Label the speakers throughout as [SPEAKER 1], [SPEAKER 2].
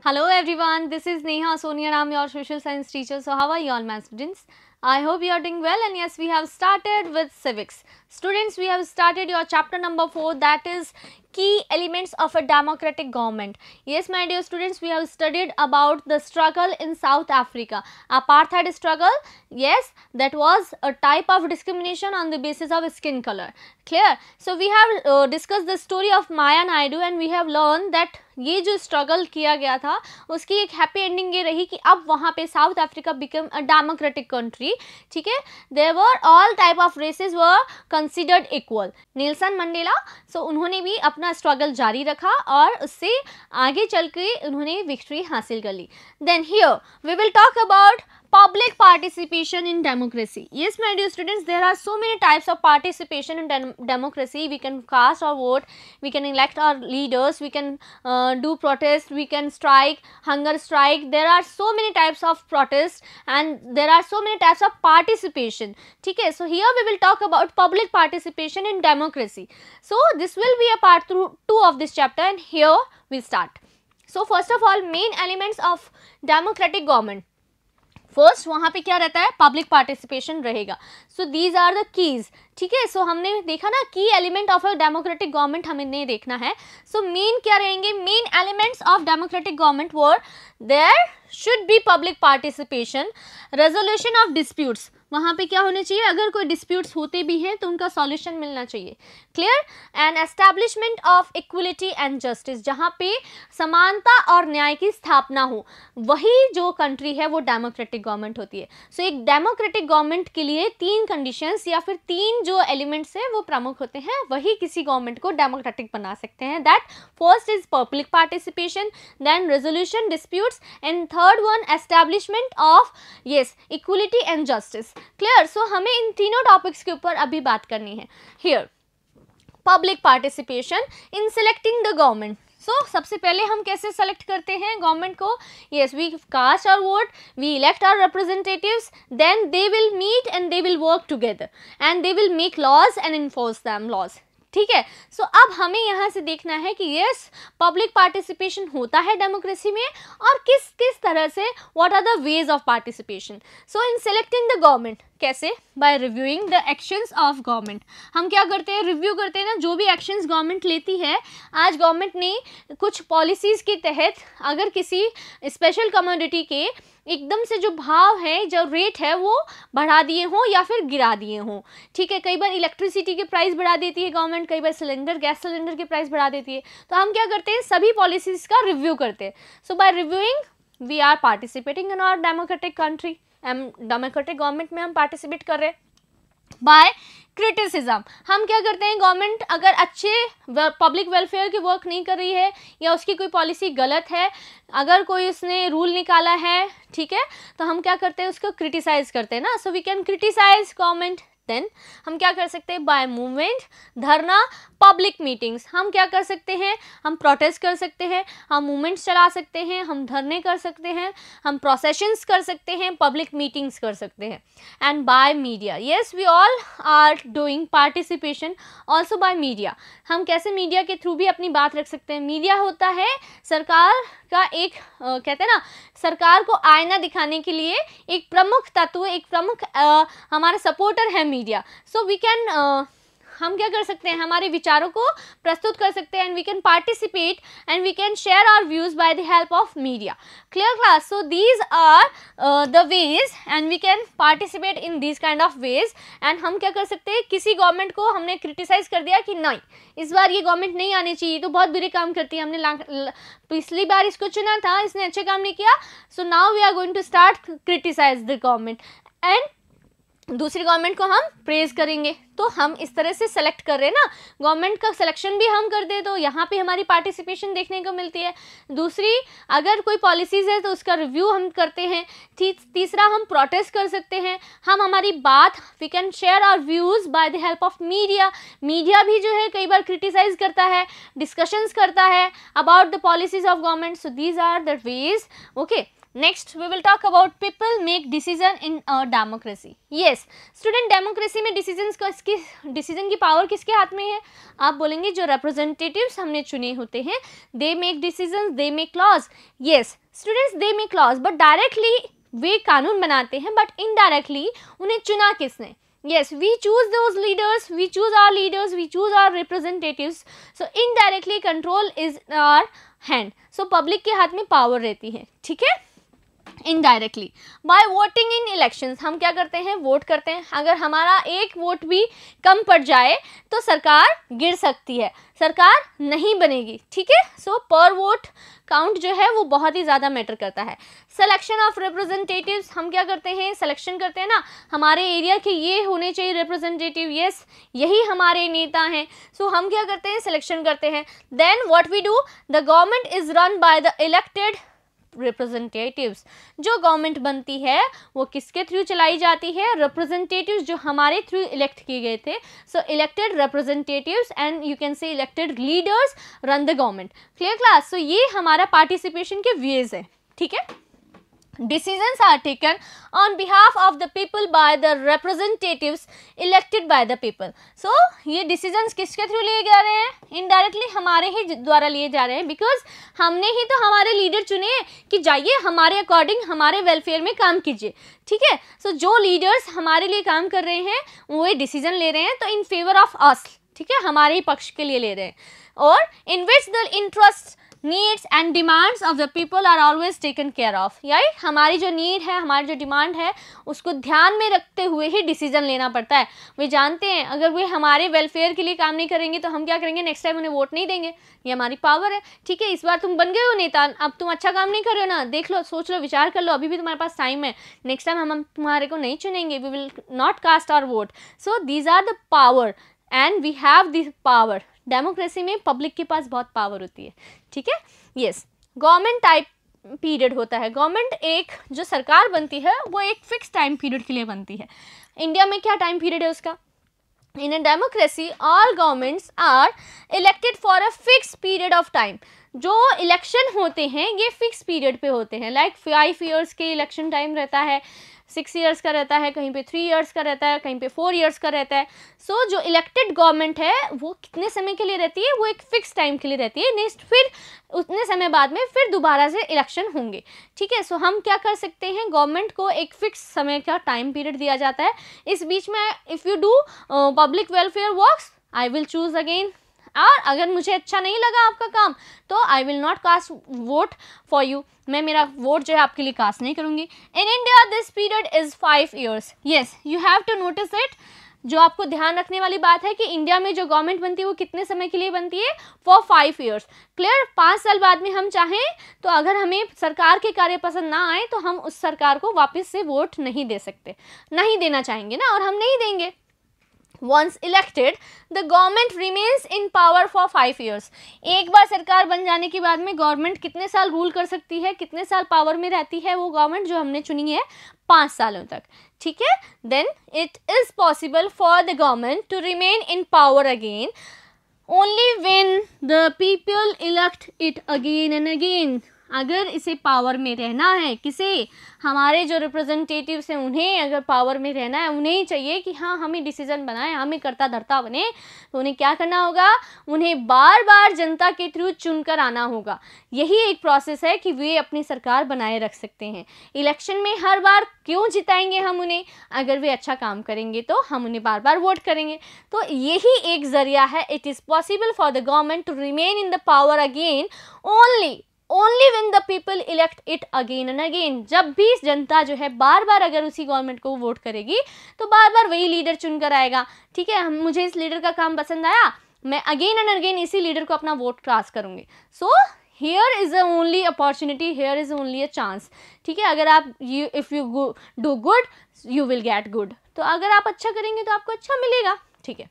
[SPEAKER 1] Hello everyone, this is Neha Sonia. I'm your social science teacher. So how are you all, my students? I hope you are doing well, and yes, we have started with civics. Students, we have started your chapter number 4, that is key elements of a democratic government. Yes, my dear students, we have studied about the struggle in South Africa. Apartheid struggle, yes, that was a type of discrimination on the basis of skin color. Clear? So we have discussed the story of Maya Naidu, and we have learned that ये जो struggle किया गया था उसकी एक happy ending ये रही कि अब वहाँ पे South Africa become a democratic country. ठीक है, there were all type of races were considered equal. Nelson Mandela, so उन्होंने भी अपना स्ट्रगल जारी रखा और उससे आगे चल के उन्होंने विक्ट्री हासिल कर ली. Then here we will talk about public participation in democracy. Yes, my dear students, there are so many types of participation in democracy. We can cast our vote, we can elect our leaders, we can do protest, we can strike, hunger strike. There are so many types of protest and there are so many types of participation. Okay, so here we will talk about public participation in democracy. So this will be a part 2 of this chapter, and here we start. So first of all, main elements of democratic government. First वहाँ पे क्या रहता है, public participation रहेगा. So these are the keys. ठीक है, so हमने देखा ना की element of a democratic government हमें नहीं देखना है. सो मेन क्या रहेंगे, main elements of democratic government were there should be public participation, resolution of disputes. वहाँ पे क्या होना चाहिए, अगर कोई डिस्प्यूट्स होते भी हैं तो उनका सॉल्यूशन मिलना चाहिए. Clear? And establishment of equality and justice, जहाँ पे समानता और न्याय की स्थापना हो, वही जो कंट्री है वो डेमोक्रेटिक गवर्नमेंट होती है. सो एक डेमोक्रेटिक गवर्नमेंट के लिए 3 कंडीशंस या फिर 3 जो एलिमेंट्स हैं वो प्रमुख होते हैं, वही किसी गवर्नमेंट को डेमोक्रेटिक बना सकते हैं. That first is public participation, then resolution disputes, and third one establishment of yes equality and justice. Clear? So हमें इन तीनों टॉपिक्स के ऊपर अभी बात करनी है. Here public participation in selecting the government. So सबसे पहले हम कैसे सेलेक्ट करते हैं गवर्नमेंट को? Yes, we cast our vote, we elect our representatives, then they will meet and they will work together and they will make laws and enforce them laws. ठीक है, सो अब हमें यहाँ से देखना है कि यस पब्लिक पार्टिसिपेशन होता है डेमोक्रेसी में और किस किस तरह से, what are the ways of participation. So in selecting the government, कैसे? By reviewing the actions of government. हम क्या करते हैं, रिव्यू करते हैं ना, जो भी एक्शंस गवर्नमेंट लेती है. आज गवर्नमेंट ने कुछ पॉलिसीज़ के तहत अगर किसी स्पेशल कमोडिटी के एकदम से जो भाव है, जो रेट है, वो बढ़ा दिए हों या फिर गिरा दिए हों. ठीक है, कई बार इलेक्ट्रिसिटी के प्राइस बढ़ा देती है गवर्नमेंट, कई बार सिलेंडर, गैस सिलेंडर के प्राइस बढ़ा देती है. तो हम क्या करते हैं, सभी पॉलिसीज़ का रिव्यू करते हैं. So by reviewing we are participating in our democratic country. Democratic government में हम पार्टिसिपेट कर रहे हैं. बाय क्रिटिसिज्म, हम क्या करते हैं, गवर्नमेंट अगर अच्छे पब्लिक वेलफेयर की वर्क नहीं कर रही है या उसकी कोई पॉलिसी गलत है, अगर कोई उसने रूल निकाला है, ठीक है, तो हम क्या करते हैं, उसको क्रिटिसाइज करते हैं ना. So we can criticize government. Then हम क्या कर सकते हैं, बाय मूवमेंट, धरना, पब्लिक मीटिंग्स. हम क्या कर सकते हैं, हम प्रोटेस्ट कर सकते हैं, हम मूवमेंट्स चला सकते हैं, हम धरने कर सकते हैं, हम प्रोसेशंस कर सकते हैं, पब्लिक मीटिंग्स कर सकते हैं. And by media, yes we all are doing participation also by media. हम कैसे मीडिया के थ्रू भी अपनी बात रख सकते हैं. मीडिया होता है सरकार का एक कहते हैं ना, सरकार को आईना दिखाने के लिए एक प्रमुख तत्व, एक प्रमुख हमारा सपोर्टर है मीडिया. सो वी कैन हम क्या कर सकते हैं, हमारे विचारों को प्रस्तुत कर सकते हैं, and we can participate and we can share our views by the help of media. Clear class? So these are the ways and we can participate in these kind of ways. And हम क्या कर सकते हैं, किसी government को हमने criticise कर दिया कि नहीं, इस बार ये गवर्नमेंट नहीं आनी चाहिए, तो बहुत बुरे काम करती है, हमने पिछली बार इसको चुना था, इसने अच्छे काम नहीं किया, so now we are going to start criticize the government, and दूसरी गवर्नमेंट को हम प्रेज करेंगे. तो हम इस तरह से सेलेक्ट कर रहे हैं ना, गवर्नमेंट का सिलेक्शन भी हम कर दे तो यहाँ पे हमारी पार्टिसिपेशन देखने को मिलती है. दूसरी, अगर कोई पॉलिसीज़ है तो उसका रिव्यू हम करते हैं. तीसरा, हम प्रोटेस्ट कर सकते हैं, हम हमारी बात, we can share our views by the help of media. Media भी जो है कई बार क्रिटिसाइज करता है, डिस्कशंस करता है about the policies of government. So these are the ways. Okay, next we will talk about people make decision in a democracy. Yes student, democracy में decision की पावर किसके हाथ में है? आप बोलेंगे जो रिप्रेजेंटेटिव्स हमने चुने होते हैं, they make decision, they make laws. Yes students, they make laws, but directly वे कानून बनाते हैं, बट इनडायरेक्टली उन्हें चुना किसने? Yes, we choose those leaders, we choose our leaders, we choose our representatives. So indirectly control is our hand. So public के हाथ में power रहती है, ठीक है? Indirectly bye voting in elections, हम क्या करते हैं? वोट करते हैं. अगर हमारा एक वोट भी कम पड़ जाए तो सरकार गिर सकती है, सरकार नहीं बनेगी, ठीक है? सो पर वोट काउंट जो है वो बहुत ही ज़्यादा मैटर करता है. सिलेक्शन ऑफ रिप्रेजेंटेटिव्स, हम क्या करते हैं? सिलेक्शन करते हैं ना, हमारे एरिया के ये होने चाहिए रिप्रेजेंटेटिव, यस यही हमारे नेता हैं. सो हम क्या करते हैं? सिलेक्शन करते हैं. Then what we do, the government is run by the elected representatives. जो गवर्नमेंट बनती है वो किसके थ्रू चलाई जाती है? रिप्रेजेंटेटिव्स जो हमारे थ्रू इलेक्ट किए गए थे. So elected representatives and you can say elected leaders run the government. Clear class? So ये हमारा पार्टिसिपेशन के वेज है, ठीक है? Decisions are taken on behalf of the people by the representatives elected by the people. So ये decisions किसके through लिए जा रहे हैं? Indirectly हमारे ही द्वारा लिए जा रहे हैं, because हमने ही तो हमारे लीडर चुने कि जाइए हमारे अकॉर्डिंग हमारे वेलफेयर में काम कीजिए, ठीक है? सो जो लीडर्स हमारे लिए काम कर रहे हैं वो ये डिसीजन ले रहे हैं तो इन फेवर ऑफ अस, ठीक है, हमारे ही पक्ष के लिए ले रहे हैं. और in which the interest needs and demands of the people are always taken care of. यानी हमारी जो नीड है, हमारी जो डिमांड है, उसको ध्यान में रखते हुए ही डिसीजन लेना पड़ता है. वे जानते हैं अगर वे हमारे वेलफेयर के लिए काम नहीं करेंगे तो हम क्या करेंगे? नेक्स्ट टाइम उन्हें वोट नहीं देंगे. ये हमारी पावर है, ठीक है? इस बार तुम बन गए हो नेता, अब तुम अच्छा काम नहीं कर रहे हो ना, देख लो, सोच लो, विचार कर लो, अभी भी तुम्हारे पास टाइम है. नेक्स्ट टाइम हम तुम्हारे को नहीं चुनेंगे, we will not cast our vote. So these are the power and we have this power. Democracy में पब्लिक के पास बहुत पावर होती है, ठीक है? यस, गवर्नमेंट टाइप पीरियड होता है. गवर्नमेंट एक जो सरकार बनती है वो एक फिक्स टाइम पीरियड के लिए बनती है. इंडिया में क्या टाइम पीरियड है उसका? In a democracy all governments are elected for a fix period of time. जो इलेक्शन होते हैं ये फिक्स पीरियड पे होते हैं. लाइक 5 ईयर्स के इलेक्शन टाइम रहता है, 6 ईयर्स का रहता है, कहीं पे 3 ईयर्स का रहता है, कहीं पे 4 ईयर्स का रहता है. सो जो इलेक्टेड गवर्नमेंट है वो कितने समय के लिए रहती है? वो एक फिक्स टाइम के लिए रहती है. नेक्स्ट फिर उतने समय बाद में फिर दोबारा से इलेक्शन होंगे, ठीक है? सो हम क्या कर सकते हैं? गवर्नमेंट को एक फिक्स समय का टाइम पीरियड दिया जाता है. इस बीच में if you do public welfare works I will choose again. और अगर मुझे अच्छा नहीं लगा आपका काम तो I will not cast vote for you, मैं मेरा वोट जो है आपके लिए कास्ट नहीं करूँगी. In India this period is 5 years. Yes, you have to notice it. जो आपको ध्यान रखने वाली बात है कि इंडिया में जो गवर्नमेंट बनती है वो कितने समय के लिए बनती है? For 5 years. क्लियर? 5 साल बाद में हम चाहें तो अगर हमें सरकार के कार्य पसंद ना आए तो हम उस सरकार को वापस से वोट नहीं दे सकते, नहीं देना चाहेंगे ना, और हम नहीं देंगे. Once elected, the government remains in power for 5 years. एक बार सरकार बन जाने के बाद में गवर्नमेंट कितने साल रूल कर सकती है, कितने साल पावर में रहती है वो गवर्नमेंट जो हमने चुनी है? 5 सालों तक, ठीक है? Then it is possible for the government to remain in power again only when the people elect it again and again. अगर इसे पावर में रहना है, किसे? हमारे जो रिप्रेजेंटेटिव्स हैं उन्हें अगर पावर में रहना है, उन्हें ही चाहिए कि हाँ हमें डिसीजन बनाए, हमें करता धरता बने, तो उन्हें क्या करना होगा? उन्हें बार बार जनता के थ्रू चुनकर आना होगा. यही एक प्रोसेस है कि वे अपनी सरकार बनाए रख सकते हैं. इलेक्शन में हर बार क्यों जिताएंगे हम उन्हें? अगर वे अच्छा काम करेंगे तो हम उन्हें बार बार वोट करेंगे. तो यही एक जरिया है. It is possible for the government to remain in the power again only when the people elect it again and again. जब भी जनता जो है बार बार अगर उसी गवर्नमेंट को वोट करेगी तो बार बार वही लीडर चुनकर आएगा, ठीक है? मुझे इस लीडर का काम पसंद आया, मैं अगेन एंड अगेन इसी लीडर को अपना वोट कास्ट करूँगी. So here is a only opportunity, here is only a chance, ठीक है? अगर आप if you do good you will get good. तो अगर आप अच्छा करेंगे तो आपको अच्छा मिलेगा, ठीक है?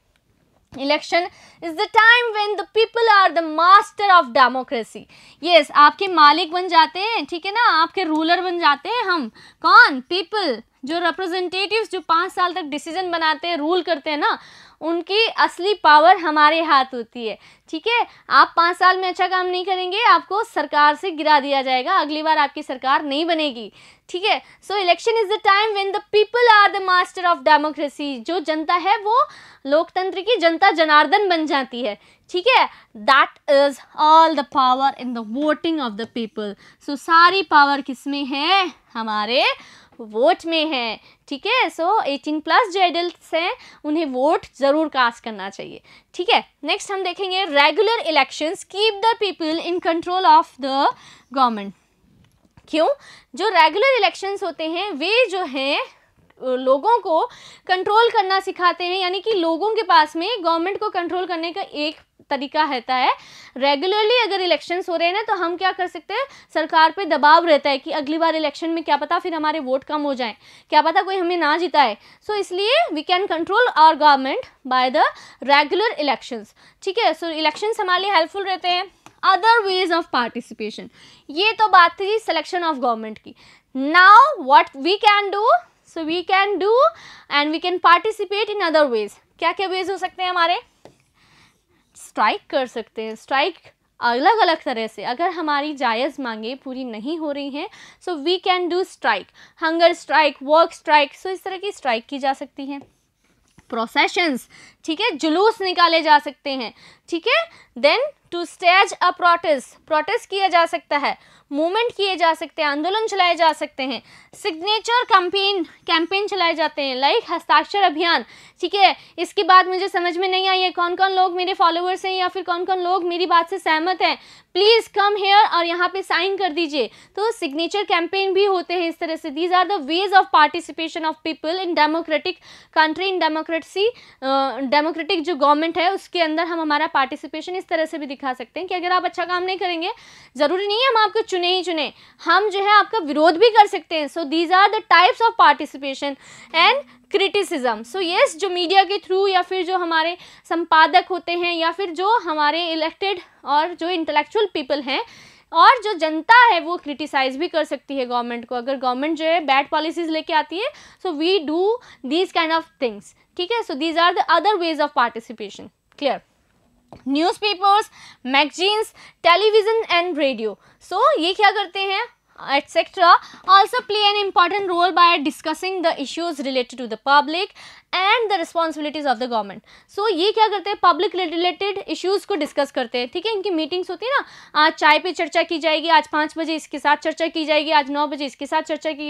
[SPEAKER 1] Election is the time when the people are the master of democracy. Yes, आपके मालिक बन जाते हैं, ठीक है ना? आपके रूलर बन जाते हैं हम. कौन? पीपल. जो रिप्रेजेंटेटिव्स जो 5 साल तक डिसीजन बनाते हैं, रूल करते हैं ना, उनकी असली पावर हमारे हाथ होती है, ठीक है। आप 5 साल में अच्छा काम नहीं करेंगे, आपको सरकार से गिरा दिया जाएगा, अगली बार आपकी सरकार नहीं बनेगी, ठीक है। So election is the time when the people are the master of democracy. जो जनता है वो लोकतंत्र की जनता जनार्दन बन जाती है, ठीक है। That is all the power in the voting of the people. So सारी पावर किस में है? हमारे वोट में है, ठीक है। सो 18+ जो एडल्ट्स हैं उन्हें वोट ज़रूर कास्ट करना चाहिए, ठीक है। नेक्स्ट हम देखेंगे regular elections keep the people in control of the government. क्यों? जो रेगुलर इलेक्शंस होते हैं वे जो हैं लोगों को कंट्रोल करना सिखाते हैं, यानी कि लोगों के पास में गवर्नमेंट को कंट्रोल करने का एक तरीका रहता है। रेगुलरली अगर इलेक्शंस हो रहे हैं ना तो हम क्या कर सकते हैं, सरकार पे दबाव रहता है कि अगली बार इलेक्शन में क्या पता फिर हमारे वोट कम हो जाएं, क्या पता कोई हमें ना जिताए। सो इसलिए we can control our government by the regular elections, ठीक है। सो इलेक्शंस हमारे लिए हेल्पफुल रहते हैं। अदर वेज ऑफ पार्टिसिपेशन, ये तो बात थी सिलेक्शन ऑफ गवर्नमेंट की। Now what we can do, so we can do and we can participate in other ways. क्या क्या वेज हो सकते हैं हमारे? स्ट्राइक कर सकते हैं, स्ट्राइक अलग अलग तरह से। अगर हमारी जायज़ मांगे पूरी नहीं हो रही हैं so we can do strike, hunger strike, work strike, so इस तरह की स्ट्राइक की जा सकती हैं। प्रोसेशंस, ठीक है, जुलूस निकाले जा सकते हैं, ठीक है। Then to stage a protest, protest किया जा सकता है, मूवमेंट किए जा सकते हैं, आंदोलन चलाए जा सकते हैं। सिग्नेचर कैंपेन चलाए जाते हैं, लाइक हस्ताक्षर अभियान, ठीक है। इसकी बात मुझे समझ में नहीं आई है, कौन कौन लोग मेरे फॉलोअर्स हैं या फिर कौन कौन लोग मेरी बात से सहमत हैं, प्लीज़ कम हेयर और यहाँ पे साइन कर दीजिए। तो सिग्नेचर कैंपेन भी होते हैं इस तरह से। These are the ways of participation of people in democratic country, in democracy, democratic जो गवर्नमेंट है उसके अंदर हम हमारा पार्टिसिपेशन इस तरह से भी दिखा सकते हैं कि अगर आप अच्छा काम नहीं करेंगे, ज़रूरी नहीं है हम आपको चुने ही चुने, हम जो है आपका विरोध भी कर सकते हैं। So these are the types of participation and criticism. So yes, जो मीडिया के थ्रू या फिर जो हमारे संपादक होते हैं या फिर जो हमारे इलेक्टेड और जो इंटेलेक्चुअल पीपल हैं और जो जनता है वो क्रिटिसाइज भी कर सकती है गवर्नमेंट को। अगर गवर्नमेंट जो है बैड पॉलिसीज लेके आती है so we do these kind of things, ठीक है। So these are the other ways of participation, clear. Newspapers, magazines, television and radio, so ये क्या करते हैं etc. also play an important role by discussing the issues related to the public and the responsibilities of the government. So ये क्या करते हैं, public related issues को discuss करते हैं, ठीक है। इनकी मीटिंग्स होती है ना, आज चाय पे चर्चा की जाएगी, आज 5 बजे इसके साथ चर्चा की जाएगी, आज 9 बजे इसके साथ चर्चा की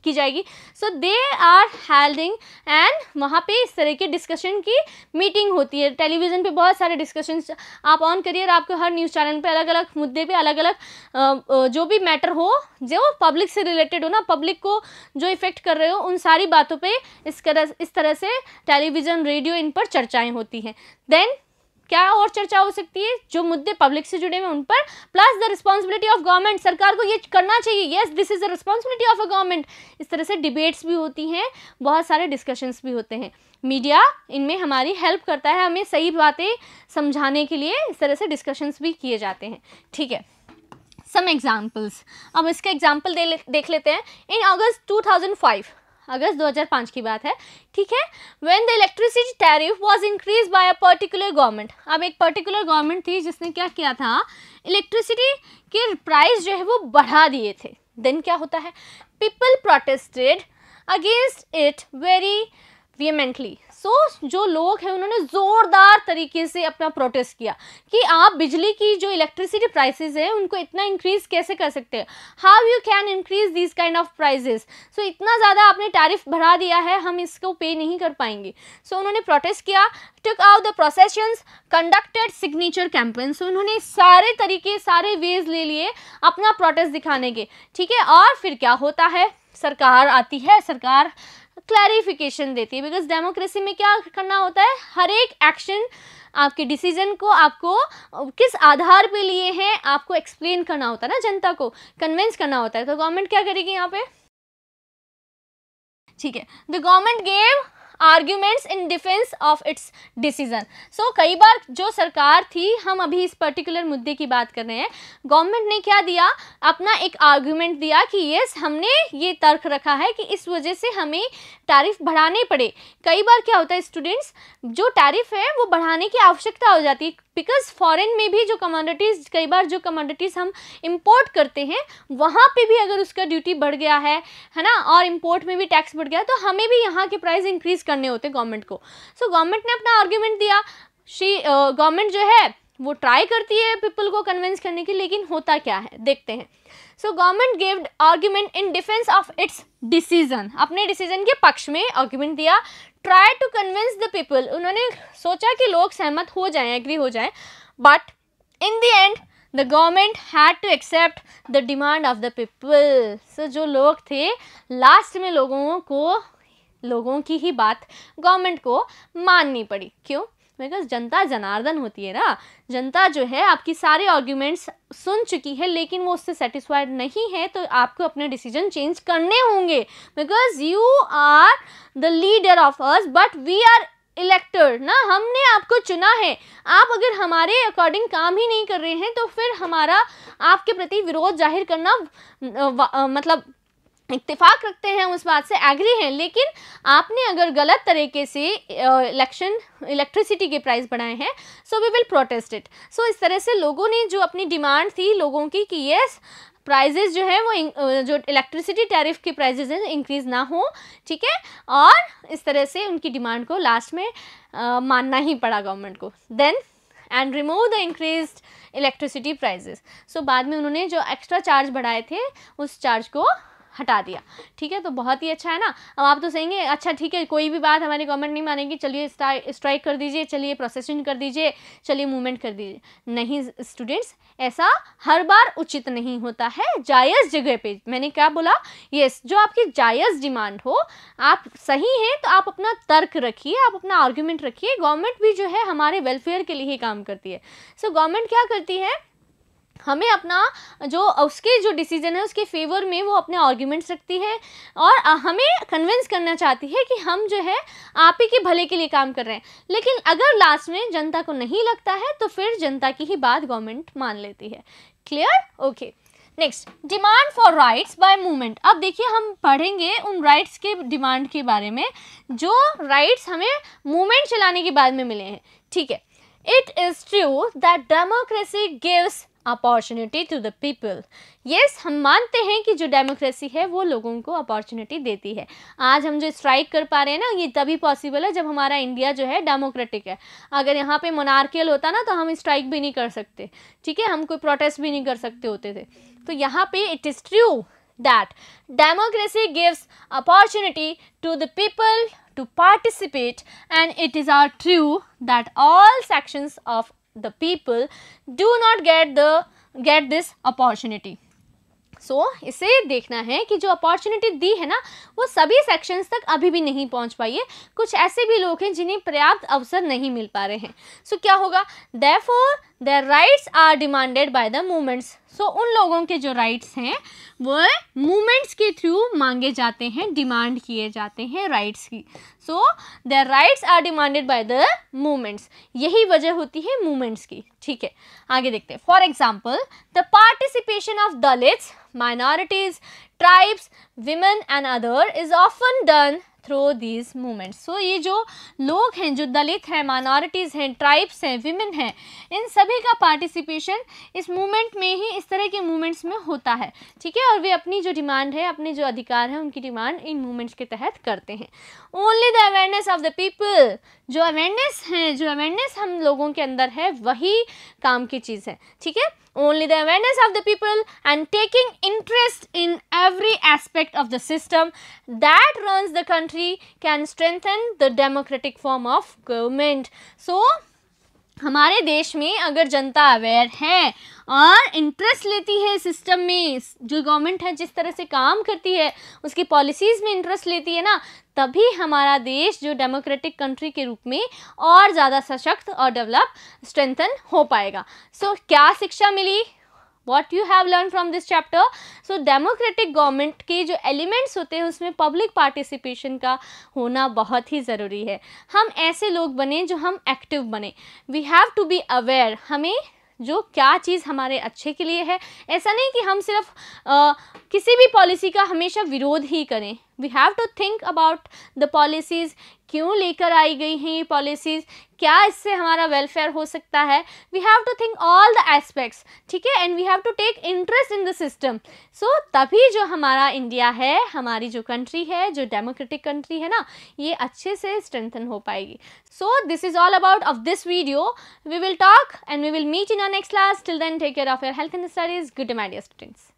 [SPEAKER 1] जाएगी। सो दे आर हेल्डिंग एंड वहाँ पे इस तरह के डिस्कशन की मीटिंग होती है। टेलीविज़न पे बहुत सारे डिस्कशंस आप ऑन करिए और आपको हर न्यूज़ चैनल पे अलग अलग मुद्दे पे अलग अलग जो भी मैटर हो जो पब्लिक से रिलेटेड हो ना, पब्लिक को जो इफ़ेक्ट कर रहे हो, उन सारी बातों पे इस तरह से टेलीविज़न, रेडियो, इन पर चर्चाएँ होती हैं। देन क्या और चर्चा हो सकती है, जो मुद्दे पब्लिक से जुड़े हुए उन पर, plus the responsibility of government, सरकार को ये करना चाहिए, yes this is the responsibility of a government. इस तरह से डिबेट्स भी होती हैं, बहुत सारे डिस्कशंस भी होते हैं। मीडिया इनमें हमारी हेल्प करता है, हमें सही बातें समझाने के लिए इस तरह से डिस्कशंस भी किए जाते हैं, ठीक है। सम एग्जाम्पल्स, अब इसका एग्जाम्पल देख लेते हैं। इन अगस्त 2005, अगस्त 2005 की बात है, ठीक है। When the electricity tariff was increase by a particular government, अब एक पर्टिकुलर गवर्नमेंट थी जिसने क्या किया था, इलेक्ट्रिसिटी के प्राइस जो है वो बढ़ा दिए थे। देन क्या होता है, people protested against it very vehemently. So जो लोग हैं उन्होंने ज़ोरदार तरीके से अपना प्रोटेस्ट किया कि आप बिजली की जो इलेक्ट्रिसिटी प्राइसेस है उनको इतना इंक्रीज़ कैसे कर सकते हैं, how you can increase this kind of prices. So इतना ज़्यादा आपने टैरिफ बढ़ा दिया है, हम इसको पे नहीं कर पाएंगे। सो उन्होंने प्रोटेस्ट किया, took out the processions, conducted signature campaign. So उन्होंने सारे तरीके, सारे वेज ले लिए अपना प्रोटेस्ट दिखाने के, ठीक है। और फिर क्या होता है, सरकार आती है, सरकार क्लैरिफिकेशन देती है, बिकॉज डेमोक्रेसी में क्या करना होता है, हर एक एक्शन, आपके डिसीजन को आपको किस आधार पे लिए हैं आपको एक्सप्लेन करना होता है ना, जनता को कन्विंस करना होता है। तो गवर्नमेंट क्या करेगी यहाँ पे, ठीक है, the government gave arguments in defence of its decision. So कई बार जो सरकार थी, हम अभी इस पर्टिकुलर मुद्दे की बात कर रहे हैं, गवर्नमेंट ने क्या दिया, अपना एक आर्ग्यूमेंट दिया कि यस हमने ये तर्क रखा है कि इस वजह से हमें टैरिफ बढ़ाने पड़े। कई बार क्या होता है स्टूडेंट्स, जो टैरिफ है वो बढ़ाने की आवश्यकता हो जाती है, बिकॉज फॉरेन में भी जो कमोडिटीज़, कई बार जो कमोडिटीज़ हम इंपोर्ट करते हैं वहाँ पे भी अगर उसका ड्यूटी बढ़ गया है ना, और इंपोर्ट में भी टैक्स बढ़ गया, तो हमें भी यहाँ के प्राइस इंक्रीज करने होते गवर्नमेंट को। सो गवर्नमेंट ने अपना आर्ग्यूमेंट दिया। गवर्नमेंट जो है वो ट्राई करती है पीपल को कन्विंस करने की, लेकिन होता क्या है देखते हैं। So government gave argument in defence of its decision, अपने डिसीजन के पक्ष में आर्ग्यूमेंट दिया। Try to convince the people, उन्होंने सोचा कि लोग सहमत हो जाएं, एग्री हो जाएं, but in the end the government had to accept the demand of the people. So जो लोग थे लास्ट में लोगों की ही बात गवर्नमेंट को माननी पड़ी। क्यों? बिकॉज जनता जनार्दन होती है ना, जनता जो है आपकी सारे आर्ग्यूमेंट्स सुन चुकी है, लेकिन वो उससे सेटिस्फाइड नहीं है, तो आपको अपने डिसीजन चेंज करने होंगे, because you are the leader of us but we are elected ना, हमने आपको चुना है। आप अगर हमारे अकॉर्डिंग काम ही नहीं कर रहे हैं तो फिर हमारा आपके प्रति विरोध जाहिर करना मतलब इत्तेफाक रखते हैं, उस बात से एग्री हैं, लेकिन आपने अगर गलत तरीके से इलेक्ट्रिसिटी के प्राइस बढ़ाए हैं, so we will protest it. So इस तरह से लोगों ने जो अपनी डिमांड थी लोगों की कि यस प्राइजेस जो है वो जो इलेक्ट्रिसिटी टैरिफ के प्राइजेस हैं इंक्रीज़ ना हो, ठीक है, और इस तरह से उनकी डिमांड को लास्ट में मानना ही पड़ा गवर्नमेंट को। Then and remove the increased electricity prices. So बाद में उन्होंने जो एक्स्ट्रा चार्ज बढ़ाए थे उस चार्ज को हटा दिया, ठीक है। तो बहुत ही अच्छा है ना। अब आप तो कहेंगे अच्छा ठीक है, कोई भी बात हमारी गवर्नमेंट नहीं मानेगी, चलिए स्ट्राइक कर दीजिए, चलिए प्रोसेसिंग कर दीजिए, चलिए मूवमेंट कर दीजिए। नहीं स्टूडेंट्स, ऐसा हर बार उचित नहीं होता है। जायज़ जगह पे, मैंने क्या बोला, यस जो आपकी जायज़ डिमांड हो, आप सही हैं तो आप अपना तर्क रखिए, आप अपना आर्ग्यूमेंट रखिए। गवर्नमेंट भी जो है हमारे वेलफेयर के लिए ही काम करती है। सो गवर्नमेंट क्या करती है, हमें अपना जो उसके जो डिसीजन है उसके फेवर में वो अपने आर्ग्यूमेंट्स रखती है और हमें कन्विंस करना चाहती है कि हम जो है आप ही के भले के लिए काम कर रहे हैं। लेकिन अगर लास्ट में जनता को नहीं लगता है तो फिर जनता की ही बात गवर्नमेंट मान लेती है। Clear? Okay. Next, demand for rights by movement. अब देखिए हम पढ़ेंगे उन राइट्स के डिमांड के बारे में जो राइट्स हमें मूवमेंट चलाने के बाद में मिले हैं, ठीक है। It is true that democracy gives opportunity to the people. Yes, हम मानते हैं कि जो डेमोक्रेसी है वो लोगों को अपॉर्चुनिटी देती है। आज हम जो स्ट्राइक कर पा रहे हैं ना, ये तभी पॉसिबल है जब हमारा इंडिया जो है डेमोक्रेटिक है। अगर यहाँ पे मोनार्कियल होता ना तो हम स्ट्राइक भी नहीं कर सकते, ठीक है, हम कोई प्रोटेस्ट भी नहीं कर सकते होते थे। तो यहाँ पे it is true that democracy gives opportunity to the people to participate, and it is true that all sections of the people do not get this opportunity. सो इसे देखना है कि जो अपॉर्चुनिटी दी है ना वो सभी सेक्शंस तक अभी भी नहीं पहुंच पाई है। कुछ ऐसे भी लोग हैं जिन्हें पर्याप्त अवसर नहीं मिल पा रहे हैं। सो क्या होगा, therefore their rights are demanded by the movements. So उन लोगों के जो राइट्स हैं वो मूवमेंट्स के थ्रू मांगे जाते हैं, डिमांड किए जाते हैं राइट्स की। So their rights are demanded by the movements, यही वजह होती है मूवमेंट्स की, ठीक है। आगे देखते हैं। For example, the participation of Dalits, minorities, tribes, women and other is often done through these movements. So ये जो लोग हैं, जो दलित हैं, माइनॉरिटीज़ हैं, ट्राइब्स हैं, विमेन हैं, इन सभी का पार्टिसिपेशन इस मूवमेंट में ही, इस तरह के मूवमेंट्स में होता है, ठीक है। और वे अपनी जो डिमांड है, अपने जो अधिकार हैं, उनकी डिमांड इन मूवमेंट्स के तहत करते हैं। Only the awareness of the people, जो अवेयरनेस है, जो अवेयरनेस हम लोगों के अंदर है, वही काम की चीज़ है, ठीक है। Only the awareness of the people and taking interest in every aspect of the system that runs the country can strengthen the democratic form of government. So हमारे देश में अगर जनता अवेयर है और इंटरेस्ट लेती है सिस्टम में, जो गवर्नमेंट है जिस तरह से काम करती है, उसकी पॉलिसीज़ में इंटरेस्ट लेती है ना, तभी हमारा देश जो डेमोक्रेटिक कंट्री के रूप में और ज़्यादा सशक्त और डेवलप, स्ट्रेंथन हो पाएगा। सो क्या शिक्षा मिली what you have learned from this chapter? So democratic government के जो elements होते हैं उसमें public participation का होना बहुत ही ज़रूरी है. हम ऐसे लोग बने जो हम active बने. We have to be aware. हमें जो क्या चीज़ हमारे अच्छे के लिए है, ऐसा नहीं कि हम सिर्फ किसी भी पॉलिसी का हमेशा विरोध ही करें. We have to think about the policies, क्यों लेकर आई गई हैं ये पॉलिसीज़, क्या इससे हमारा वेलफेयर हो सकता है. We have to think all the aspects, ठीक है, and we have to take interest in the system. So तभी जो हमारा इंडिया है, हमारी जो कंट्री है, जो डेमोक्रेटिक कंट्री है ना, ये अच्छे से स्ट्रेंथन हो पाएगी. So this is all about of this video. We will talk and we will meet in our next class. Till then, take care of your health and studies. Good day, my dear students.